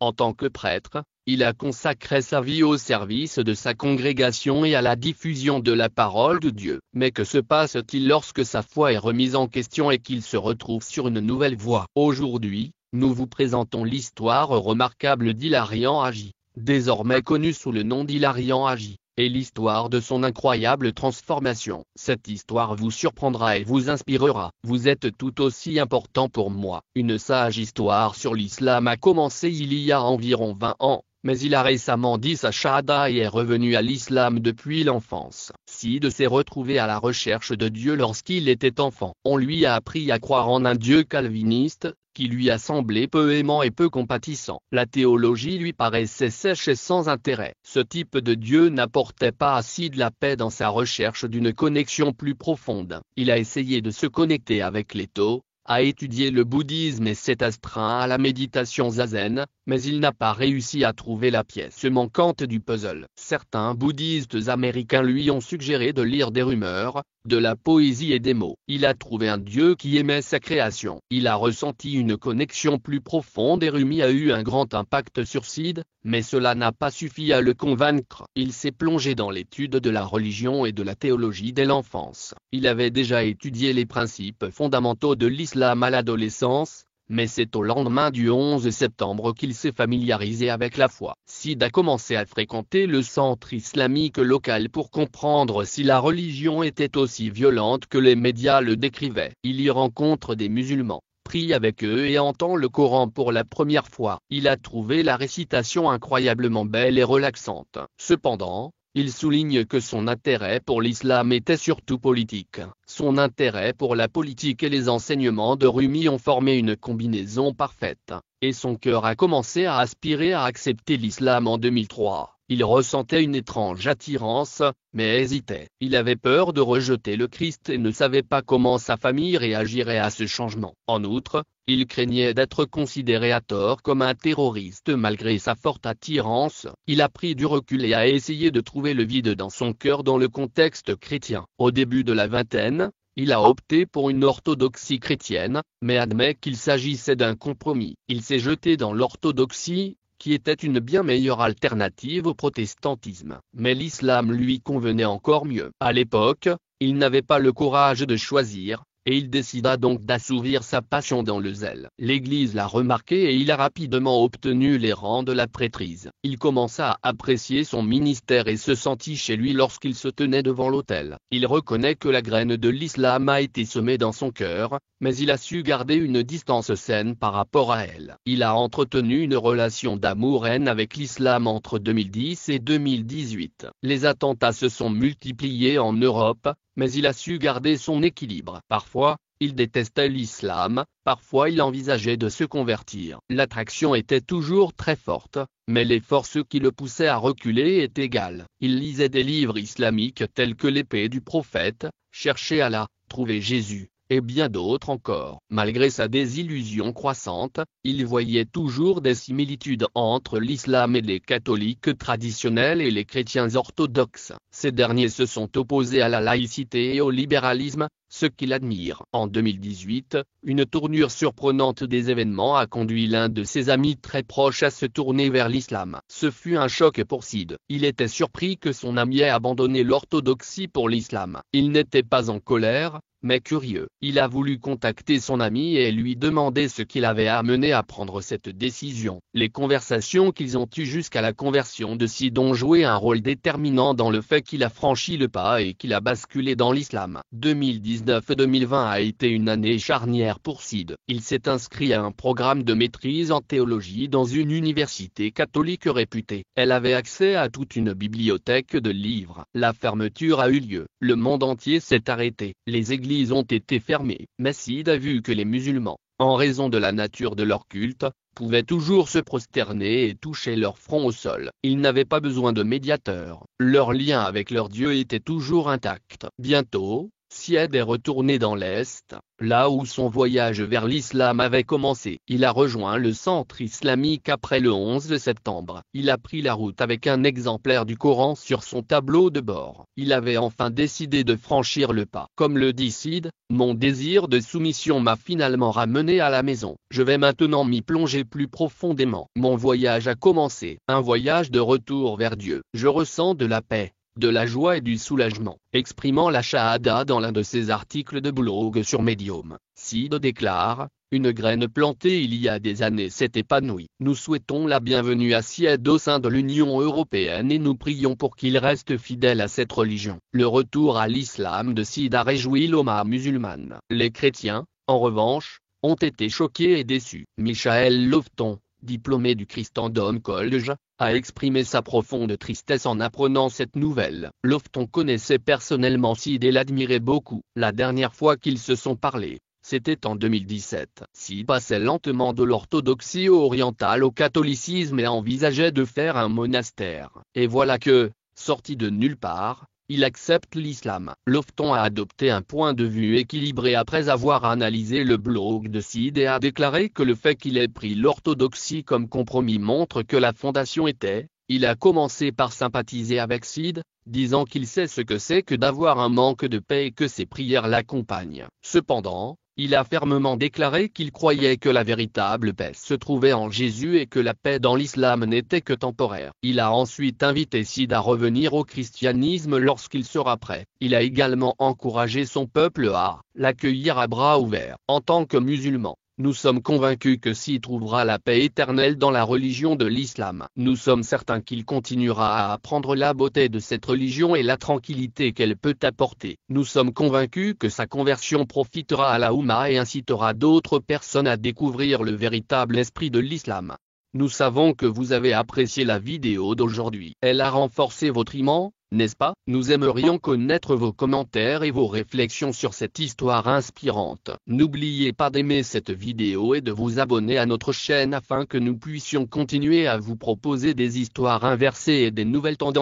En tant que prêtre, il a consacré sa vie au service de sa congrégation et à la diffusion de la parole de Dieu. Mais que se passe-t-il lorsque sa foi est remise en question et qu'il se retrouve sur une nouvelle voie? Aujourd'hui, nous vous présentons l'histoire remarquable d'Hilarion Agi, désormais connu sous le nom d'Hilarion Agi, et l'histoire de son incroyable transformation. Cette histoire vous surprendra et vous inspirera. Vous êtes tout aussi important pour moi. Une sage histoire sur l'islam a commencé il y a environ 20 ans. Mais il a récemment dit sa shahada et est revenu à l'islam depuis l'enfance. Sid s'est retrouvé à la recherche de Dieu lorsqu'il était enfant. On lui a appris à croire en un Dieu calviniste, qui lui a semblé peu aimant et peu compatissant. La théologie lui paraissait sèche et sans intérêt. Ce type de Dieu n'apportait pas à Sid la paix dans sa recherche d'une connexion plus profonde. Il a essayé de se connecter avec les Tao, a étudié le bouddhisme et s'est astreint à la méditation zazen, mais il n'a pas réussi à trouver la pièce manquante du puzzle. Certains bouddhistes américains lui ont suggéré de lire des rumeurs, de la poésie et des mots. Il a trouvé un Dieu qui aimait sa création. Il a ressenti une connexion plus profonde et Rumi a eu un grand impact sur Sid, mais cela n'a pas suffi à le convaincre. Il s'est plongé dans l'étude de la religion et de la théologie dès l'enfance. Il avait déjà étudié les principes fondamentaux de l'islam à l'adolescence, mais c'est au lendemain du 11 septembre qu'il s'est familiarisé avec la foi. Sid a commencé à fréquenter le centre islamique local pour comprendre si la religion était aussi violente que les médias le décrivaient. Il y rencontre des musulmans, prie avec eux et entend le Coran pour la première fois. Il a trouvé la récitation incroyablement belle et relaxante. Cependant, il souligne que son intérêt pour l'islam était surtout politique. Son intérêt pour la politique et les enseignements de Rumi ont formé une combinaison parfaite, et son cœur a commencé à aspirer à accepter l'islam en 2003. Il ressentait une étrange attirance, mais hésitait. Il avait peur de rejeter le Christ et ne savait pas comment sa famille réagirait à ce changement. En outre, il craignait d'être considéré à tort comme un terroriste malgré sa forte attirance. Il a pris du recul et a essayé de trouver le vide dans son cœur dans le contexte chrétien. Au début de la vingtaine, il a opté pour une orthodoxie chrétienne, mais admet qu'il s'agissait d'un compromis. Il s'est jeté dans l'orthodoxie, qui était une bien meilleure alternative au protestantisme. Mais l'islam lui convenait encore mieux. À l'époque, il n'avait pas le courage de choisir, et il décida donc d'assouvir sa passion dans le zèle. L'Église l'a remarqué et il a rapidement obtenu les rangs de la prêtrise. Il commença à apprécier son ministère et se sentit chez lui lorsqu'il se tenait devant l'autel. Il reconnaît que la graine de l'islam a été semée dans son cœur, mais il a su garder une distance saine par rapport à elle. Il a entretenu une relation d'amour-haine avec l'islam entre 2010 et 2018. Les attentats se sont multipliés en Europe, mais il a su garder son équilibre. Parfois, il détestait l'islam, parfois il envisageait de se convertir. L'attraction était toujours très forte, mais les forces qui le poussaient à reculer étaient égales. Il lisait des livres islamiques tels que l'épée du prophète, cherchait Allah, trouvait Jésus, et bien d'autres encore. Malgré sa désillusion croissante, il voyait toujours des similitudes entre l'islam et les catholiques traditionnels et les chrétiens orthodoxes. Ces derniers se sont opposés à la laïcité et au libéralisme, ce qu'il admire. En 2018, une tournure surprenante des événements a conduit l'un de ses amis très proches à se tourner vers l'islam. Ce fut un choc pour Sid. Il était surpris que son ami ait abandonné l'orthodoxie pour l'islam. Il n'était pas en colère, mais curieux. Il a voulu contacter son ami et lui demander ce qui l'avait amené à prendre cette décision. Les conversations qu'ils ont eues jusqu'à la conversion de Sid ont joué un rôle déterminant dans le fait qu'il a franchi le pas et qu'il a basculé dans l'islam. 2019-2020 a été une année charnière pour Sid. Il s'est inscrit à un programme de maîtrise en théologie dans une université catholique réputée. Elle avait accès à toute une bibliothèque de livres. La fermeture a eu lieu. Le monde entier s'est arrêté. Les églises ont été fermées. Mais Sid a vu que les musulmans, en raison de la nature de leur culte, pouvaient toujours se prosterner et toucher leur front au sol. Ils n'avaient pas besoin de médiateur. Leur lien avec leur Dieu était toujours intact. Bientôt, Syed est retourné dans l'Est, là où son voyage vers l'islam avait commencé. Il a rejoint le centre islamique après le 11 septembre. Il a pris la route avec un exemplaire du Coran sur son tableau de bord. Il avait enfin décidé de franchir le pas. Comme le dit Syed, mon désir de soumission m'a finalement ramené à la maison. Je vais maintenant m'y plonger plus profondément. Mon voyage a commencé. Un voyage de retour vers Dieu. Je ressens de la paix, de la joie et du soulagement. Exprimant la shahada dans l'un de ses articles de blog sur Medium, Syed déclare: une graine plantée il y a des années s'est épanouie. Nous souhaitons la bienvenue à Syed au sein de l'Union européenne et nous prions pour qu'il reste fidèle à cette religion. Le retour à l'islam de Syed a réjoui l'Oumma musulmane. Les chrétiens, en revanche, ont été choqués et déçus. Michael Lofton, diplômé du Christendom College, a exprimé sa profonde tristesse en apprenant cette nouvelle. Lofton connaissait personnellement Syed et l'admirait beaucoup. La dernière fois qu'ils se sont parlé, c'était en 2017. Syed passait lentement de l'orthodoxie orientale au catholicisme et envisageait de faire un monastère. Et voilà que, sorti de nulle part, il accepte l'islam. Lofton a adopté un point de vue équilibré après avoir analysé le blog de Syed et a déclaré que le fait qu'il ait pris l'orthodoxie comme compromis montre que la fondation était. Il a commencé par sympathiser avec Syed, disant qu'il sait ce que c'est que d'avoir un manque de paix et que ses prières l'accompagnent. Cependant, il a fermement déclaré qu'il croyait que la véritable paix se trouvait en Jésus et que la paix dans l'islam n'était que temporaire. Il a ensuite invité Syed à revenir au christianisme lorsqu'il sera prêt. Il a également encouragé son peuple à l'accueillir à bras ouverts. En tant que musulmans, nous sommes convaincus que Syed trouvera la paix éternelle dans la religion de l'islam. Nous sommes certains qu'il continuera à apprendre la beauté de cette religion et la tranquillité qu'elle peut apporter. Nous sommes convaincus que sa conversion profitera à la Oumma et incitera d'autres personnes à découvrir le véritable esprit de l'islam. Nous savons que vous avez apprécié la vidéo d'aujourd'hui. Elle a renforcé votre iman, n'est-ce pas? Nous aimerions connaître vos commentaires et vos réflexions sur cette histoire inspirante. N'oubliez pas d'aimer cette vidéo et de vous abonner à notre chaîne afin que nous puissions continuer à vous proposer des histoires inversées et des nouvelles tendances.